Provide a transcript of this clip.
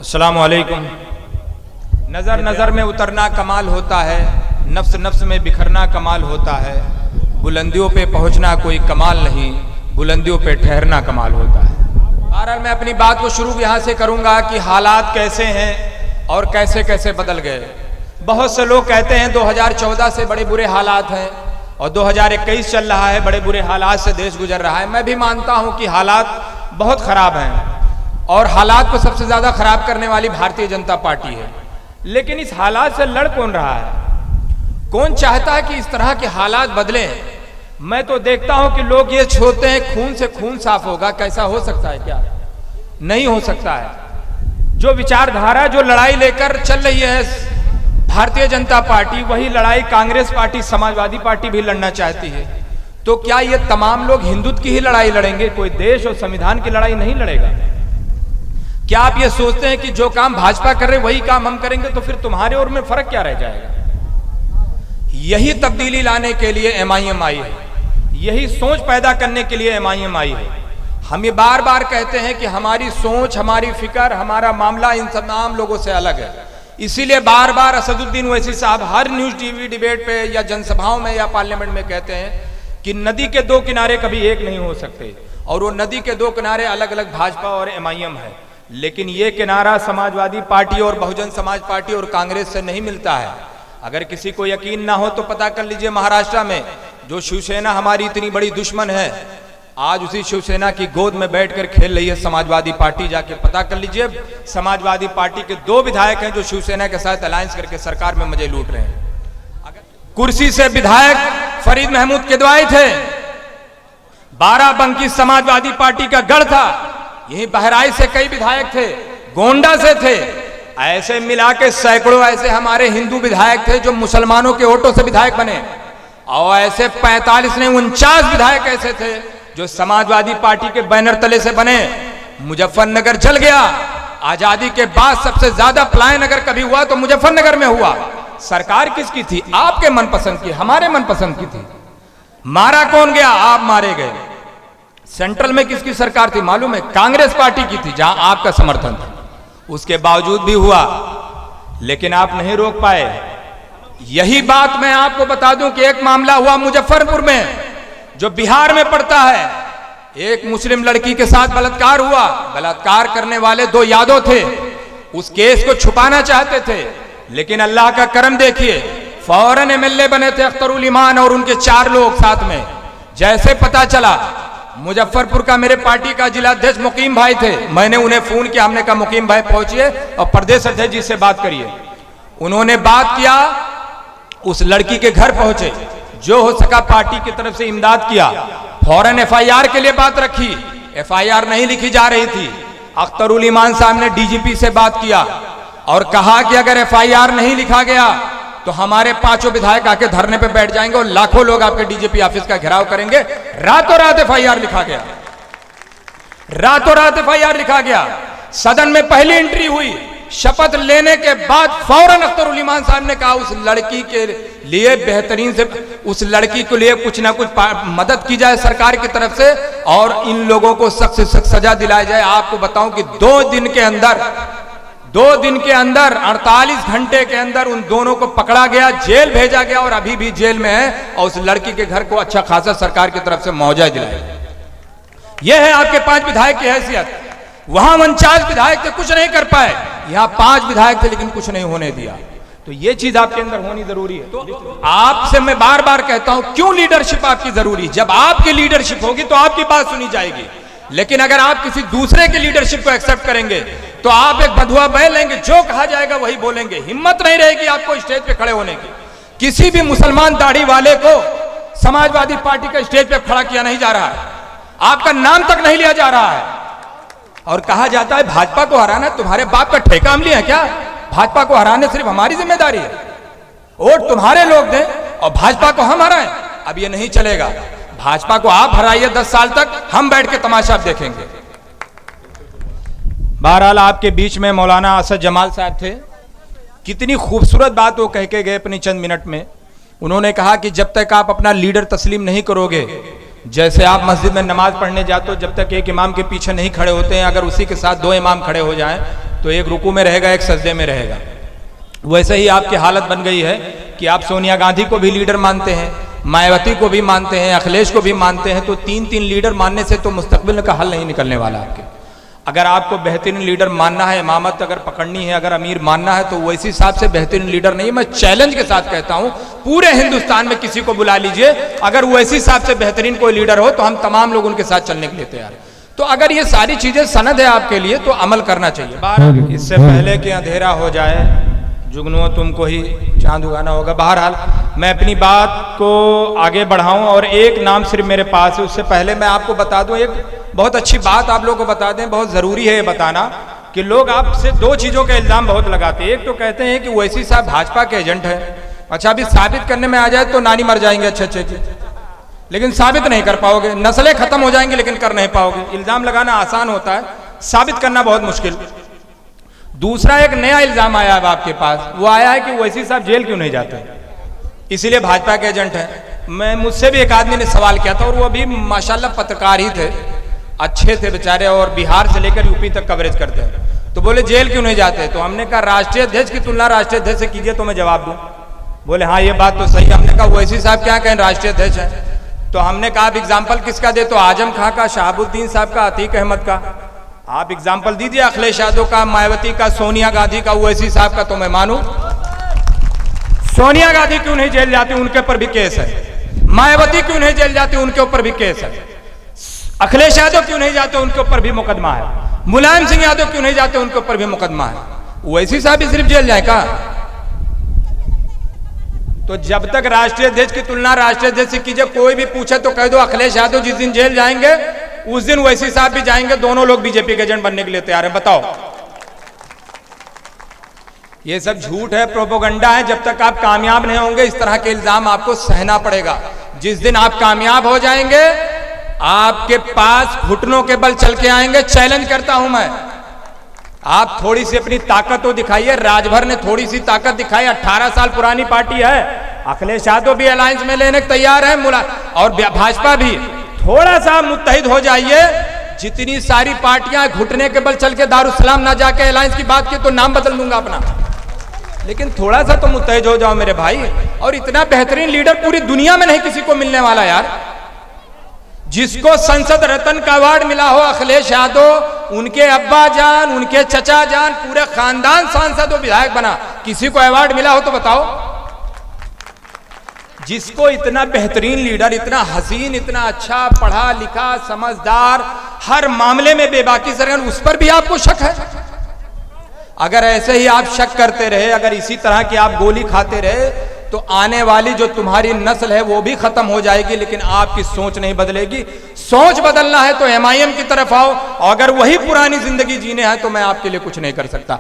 अस्सलामु अलैकुम। नज़र नज़र में उतरना कमाल होता है, नफ्स नफ्स में बिखरना कमाल होता है। बुलंदियों पे पहुंचना कोई कमाल नहीं, बुलंदियों पे ठहरना कमाल होता है। बहरहाल मैं अपनी बात को शुरू यहाँ से करूँगा कि हालात कैसे हैं और कैसे कैसे बदल गए। बहुत से लोग कहते हैं 2014 से बड़े बुरे हालात हैं और 2021 चल रहा है, बड़े बुरे हालात से देश गुजर रहा है। मैं भी मानता हूँ कि हालात बहुत ख़राब हैं और हालात को सबसे ज़्यादा ख़राब करने वाली भारतीय जनता पार्टी है। लेकिन इस हालात से लड़ कौन रहा है? कौन चाहता है कि इस तरह के हालात बदलें? मैं तो देखता हूं कि लोग ये सोचते हैं खून से खून साफ होगा। कैसा हो सकता है? क्या नहीं हो सकता है। जो विचारधारा, जो लड़ाई लेकर चल रही है भारतीय जनता पार्टी, वही लड़ाई कांग्रेस पार्टी, समाजवादी पार्टी भी लड़ना चाहती है। तो क्या ये तमाम लोग हिंदुत्व की ही लड़ाई लड़ेंगे? कोई देश और संविधान की लड़ाई नहीं लड़ेगा? क्या आप ये सोचते हैं कि जो काम भाजपा कर रहे वही काम हम करेंगे? तो फिर तुम्हारे और में फर्क क्या रह जाएगा? यही तब्दीली लाने के लिए MIM आई है, यही सोच पैदा करने के लिए MIM आई है। हम ये बार बार कहते हैं कि हमारी सोच, हमारी फिक्र, हमारा मामला इन तमाम लोगों से अलग है। इसीलिए बार बार असदुद्दीन ओवैसी साहब हर न्यूज टीवी डिबेट पे या जनसभाओं में या पार्लियामेंट में कहते हैं कि नदी के दो किनारे कभी एक नहीं हो सकते, और वो नदी के दो किनारे अलग अलग भाजपा और MIM है। लेकिन ये किनारा समाजवादी पार्टी और बहुजन समाज पार्टी और कांग्रेस से नहीं मिलता है। अगर किसी को यकीन ना हो तो पता कर लीजिए, महाराष्ट्र में जो शिवसेना हमारी इतनी बड़ी दुश्मन है, आज उसी शिवसेना की गोद में बैठकर खेल रही है समाजवादी पार्टी। जाके पता कर लीजिए, समाजवादी पार्टी के 2 विधायक हैं जो शिवसेना के साथ अलायंस करके सरकार में मजे लूट रहे हैं। कुर्सी से विधायक फरीद महमूद किदवाई थे, बाराबंकी समाजवादी पार्टी का गढ़ था। यही बहराइच से कई विधायक थे, गोंडा से थे। ऐसे मिला के सैकड़ों ऐसे हमारे हिंदू विधायक थे जो मुसलमानों के वोटों से विधायक बने, और ऐसे 45 नहीं 49 विधायक ऐसे थे जो समाजवादी पार्टी के बैनर तले से बने। मुजफ्फरनगर जल गया। आजादी के बाद सबसे ज्यादा पलायन अगर कभी हुआ तो मुजफ्फरनगर में हुआ। सरकार किसकी थी? आपके मनपसंद की, हमारे मनपसंद की थी। मारा कौन गया? आप मारे गए। सेंट्रल में किसकी सरकार थी मालूम है? कांग्रेस पार्टी की थी, जहां आपका समर्थन था। उसके बावजूद भी हुआ, लेकिन आप नहीं रोक पाए। यही बात मैं आपको बता दूं कि एक मामला हुआ मुजफ्फरपुर में, जो बिहार में पड़ता है। एक मुस्लिम लड़की के साथ बलात्कार हुआ। बलात्कार करने वाले 2 यादव थे। उस केस को छुपाना चाहते थे, लेकिन अल्लाह का करम देखिए, फौरन MLA बने थे अख्तरुल ईमान और उनके 4 लोग साथ में। जैसे पता चला, मुजफ्फरपुर का मेरे पार्टी का जिला अध्यक्ष मुकीम भाई थे, मैंने उन्हें फोन किया। हमने कहा मुकीम भाई पहुंचिए और प्रदेश अध्यक्ष जी से बात करिए। उन्होंने बात किया, उस लड़की के घर पहुंचे, जो हो सका पार्टी की तरफ से इमदाद किया। फौरन FIR के लिए बात रखी। FIR नहीं लिखी जा रही थी। अख्तरुल ईमान साहब ने DGP से बात किया और कहा कि अगर FIR नहीं लिखा गया तो हमारे 5 विधायक आके धरने पे बैठ जाएंगे और लाखों लोग आपके DGP ऑफिस का घेराव करेंगे। रातों रात FIR लिखा गया, रातों रात FIR लिखा गया। सदन में पहली एंट्री हुई। शपथ लेने के बाद फौरन अख्तरुल ईमान साहब ने कहा उस लड़की के लिए बेहतरीन से, उस लड़की के लिए कुछ ना कुछ मदद की जाए सरकार की तरफ से, और इन लोगों को सख्त से सख्त सजा दिलाई जाए। आपको बताऊं कि 2 दिन के अंदर 48 घंटे के अंदर उन दोनों को पकड़ा गया, जेल भेजा गया और अभी भी जेल में है, और उस लड़की के घर को अच्छा खासा सरकार की तरफ से मुआवजा दिलाया। यह है आपके 5 विधायक की हैसियत। वहां 49 विधायक थे, कुछ नहीं कर पाए। यहां 5 विधायक थे, लेकिन कुछ नहीं होने दिया। तो ये चीज आपके अंदर होनी जरूरी है। तो आपसे मैं बार बार कहता हूं, क्यों लीडरशिप आपकी जरूरी? जब आपकी लीडरशिप होगी तो आपकी बात सुनी जाएगी। लेकिन अगर आप किसी दूसरे की लीडरशिप को एक्सेप्ट करेंगे तो आप एक बधुआ बैल लेंगे, जो कहा जाएगा वही बोलेंगे। हिम्मत नहीं रहेगी आपको स्टेज पे खड़े होने की। किसी भी मुसलमान दाढ़ी वाले को समाजवादी पार्टी का स्टेज पे खड़ा किया नहीं जा रहा है, आपका नाम तक नहीं लिया जा रहा है। और कहा जाता है भाजपा को हराना तुम्हारे बाप का ठेका हम लिया है क्या? भाजपा को हराने सिर्फ हमारी जिम्मेदारी है। वोट तुम्हारे लोग दें और भाजपा को हम हराएं। अब ये नहीं चलेगा। भाजपा को आप हराइए 10 साल तक, हम बैठ के तमाशा देखेंगे। बहरहाल आपके बीच में मौलाना असद जमाल साहब थे। कितनी खूबसूरत बात वो कह के गए अपनी चंद मिनट में। उन्होंने कहा कि जब तक आप अपना लीडर तस्लीम नहीं करोगे, जैसे आप मस्जिद में नमाज पढ़ने जाते हो, जब तक एक इमाम के पीछे नहीं खड़े होते हैं, अगर उसी के साथ 2 इमाम खड़े हो जाएं तो एक रुकू में रहेगा, एक सजदे में रहेगा। वैसे ही आपकी हालत बन गई है कि आप सोनिया गांधी को भी लीडर मानते हैं, मायावती को भी मानते हैं, अखिलेश को भी मानते हैं। तो तीन तीन लीडर मानने से तो मुस्तकबिल का हल नहीं निकलने वाला आपके। अगर आपको बेहतरीन लीडर मानना है, इमामत अगर पकड़नी है, अगर अमीर मानना है, तो वैसी हिसाब से बेहतरीन लीडर नहीं। मैं चैलेंज के साथ कहता हूं, पूरे हिंदुस्तान में किसी को बुला लीजिए, अगर वैसी हिसाब से बेहतरीन कोई लीडर हो तो हम तमाम लोग उनके साथ चलने के लिए तैयार हैं। तो अगर ये सारी चीजें सनद है आपके लिए तो अमल करना चाहिए। इससे पहले कि अंधेरा हो जाए, जुगनुओं तुमको ही चांद उगाना होगा। बहरहाल मैं अपनी बात को आगे बढ़ाऊं और एक नाम सिर्फ मेरे पास है, उससे पहले मैं आपको बता दूं एक बहुत अच्छी बात आप लोगों को बता दें, बहुत जरूरी है ये बताना कि लोग आपसे दो चीजों का इल्जाम बहुत लगाते हैं। एक तो कहते हैं कि ओवैसी साहब भाजपा के एजेंट हैं। अच्छा, अभी साबित करने में आ जाए तो नानी मर जाएंगे अच्छे अच्छे की, लेकिन साबित नहीं कर पाओगे। नस्लें खत्म हो जाएंगी लेकिन कर नहीं पाओगे। इल्जाम लगाना आसान होता है, साबित करना बहुत मुश्किल। दूसरा एक नया इल्जाम आया है आपके पास, वो आया है कि ओवैसी साहब जेल क्यों नहीं जाते, इसीलिए भाजपा के एजेंट हैं। मुझसे भी एक आदमी ने सवाल किया था और वो भी माशाल्लाह पत्रकार ही थे, अच्छे थे बेचारे, और बिहार से लेकर यूपी तक कवरेज करते हैं। तो बोले जेल क्यों नहीं जाते, तो हमने कहा राष्ट्रीय अध्यक्ष की तुलना राष्ट्रीय अध्यक्ष से कीजिए तो मैं जवाब दूं। बोले हाँ ये बात तो सही। हमने कहा ओवैसी साहब क्या कहें राष्ट्रीय अध्यक्ष है, तो हमने कहा आप एग्जाम्पल किसका दे, तो आजम खां का, शहाबुद्दीन साहब का, अतीक अहमद का। आप एग्जाम्पल दीजिए अखिलेश यादव का, मायावती का, सोनिया गांधी का, ओवैसी साहब का, तो मैं मानूं। सोनिया गांधी क्यों नहीं जेल जाती, उनके ऊपर भी केस है। मायावती क्यों नहीं जेल जाती, उनके ऊपर भी केस है। अखिलेश यादव क्यों नहीं जाते, उनके ऊपर भी मुकदमा है। मुलायम सिंह यादव क्यों नहीं जाते, उनके ऊपर भी मुकदमा है। ओवैसी साहब भी सिर्फ जेल जाए का? तो जब तक राष्ट्रीय अध्यक्ष की तुलना राष्ट्रीय अध्यक्ष से कीजिए, कोई भी पूछे तो कह दो अखिलेश यादव जिस दिन जेल जाएंगे उस दिन ओवैसी साहब भी जाएंगे, दोनों लोग बीजेपी के एजेंट बनने के लिए तैयार हैं। बताओ, ये सब झूठ है, प्रोपोगंडा है। जब तक आप कामयाब नहीं होंगे इस तरह के इल्जाम आपको सहना पड़ेगा। जिस दिन आप कामयाब हो जाएंगे आपके पास घुटनों के बल चल के आएंगे। चैलेंज करता हूं मैं, आप थोड़ी सी अपनी ताकत तो दिखाइए। राजभर ने थोड़ी सी ताकत दिखाई, 18 साल पुरानी पार्टी है। अखिलेश यादव भी अलायंस में लेने को तैयार है, और भाजपा भी। थोड़ा सा मुत्तहिद हो जाइए। जितनी सारी पार्टियां घुटने के बल चल के दारुसलाम ना जाके अलायंस की बात की तो नाम बदल दूंगा अपना, लेकिन थोड़ा सा तो मुत्तहिद हो जाओ मेरे भाई। और इतना बेहतरीन लीडर पूरी दुनिया में नहीं किसी को मिलने वाला यार। जिसको संसद रत्न का अवार्ड मिला हो अखिलेश यादव, उनके अब्बा जान, उनके चचा जान, पूरे खानदान सांसद और विधायक बना, किसी को अवार्ड मिला हो तो बताओ। जिसको इतना बेहतरीन लीडर, इतना हसीन, इतना अच्छा पढ़ा लिखा, समझदार, हर मामले में बेबाकी सरगर्म, उस पर भी आपको शक है। अगर ऐसे ही आप शक करते रहे, अगर इसी तरह की आप गोली खाते रहे, तो आने वाली जो तुम्हारी नस्ल है वो भी खत्म हो जाएगी, लेकिन आपकी सोच नहीं बदलेगी। सोच बदलना है तो MIM की तरफ आओ, और अगर वही पुरानी जिंदगी जीने हैं तो मैं आपके लिए कुछ नहीं कर सकता।